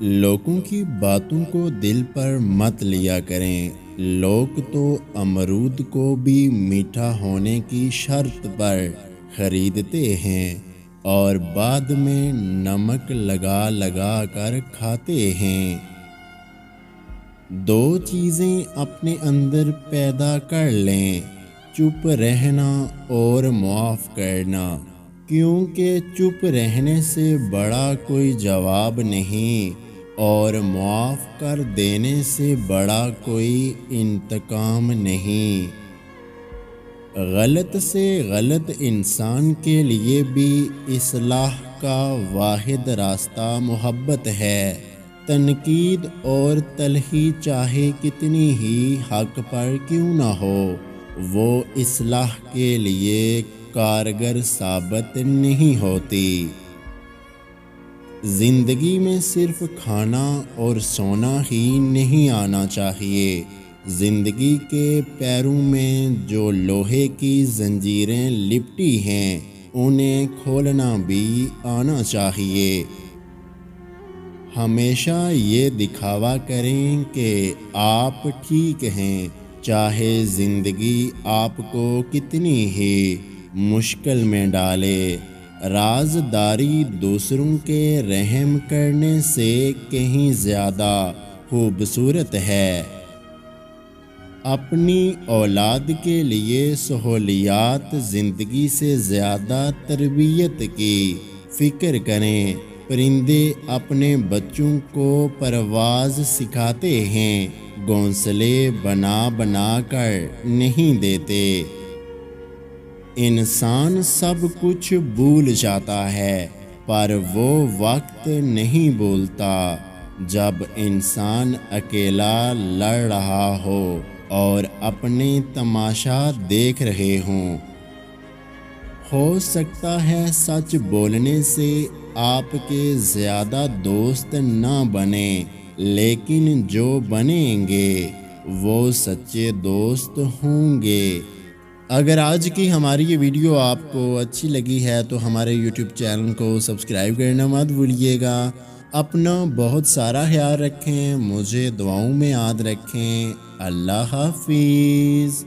لوگوں کی باتوں کو دل پر مت لیا کریں۔ لوگ تو امرود کو بھی میٹھا ہونے کی شرط پر خریدتے ہیں اور بعد میں نمک لگا لگا کر کھاتے ہیں۔ دو چیزیں اپنے اندر پیدا کر لیں، چپ رہنا اور معاف کرنا، کیونکہ چپ رہنے سے بڑا کوئی جواب نہیں اور معاف کر دینے سے بڑا کوئی انتقام نہیں۔ غلط سے غلط انسان کے لیے بھی اصلاح کا واحد راستہ محبت ہے۔ تنقید اور تلخی چاہے کتنی ہی حق پر کیوں نہ ہو، وہ اصلاح کے لیے کارگر ثابت نہیں ہوتی۔ زندگی میں صرف کھانا اور سونا ہی نہیں آنا چاہیے۔ زندگی کے پیروں میں جو لوہے کی زنجیریں لپٹی ہیں، انہیں کھولنا بھی آنا چاہیے۔ ہمیشہ یہ دکھاوا کریں کہ آپ ٹھیک ہیں، چاہے زندگی آپ کو کتنی ہی مشکل میں ڈالے۔ رازداری دوسروں کے رحم کرنے سے کہیں زیادہ خوبصورت ہے۔ اپنی اولاد کے لیے سہولیات زندگی سے زیادہ تربیت کی فکر کریں۔ پرندے اپنے بچوں کو پرواز سکھاتے ہیں، گھونسلے بنا بنا کر نہیں دیتے۔ انسان سب کچھ بھول جاتا ہے، پر وہ وقت نہیں بھولتا جب انسان اکیلا لڑ رہا ہو اور اپنے تماشا دیکھ رہے ہوں۔ ہو سکتا ہے سچ بولنے سے آپ کے زیادہ دوست نہ بنیں، لیکن جو بنیں گے وہ سچے دوست ہوں گے۔ اگر آج کی ہماری یہ ویڈیو آپ کو اچھی لگی ہے تو ہمارے یوٹیوب چینل کو سبسکرائب کرنا مت بھولیے گا۔ اپنا بہت سارا خیال رکھیں، مجھے دعاؤں میں یاد رکھیں۔ اللہ حافظ۔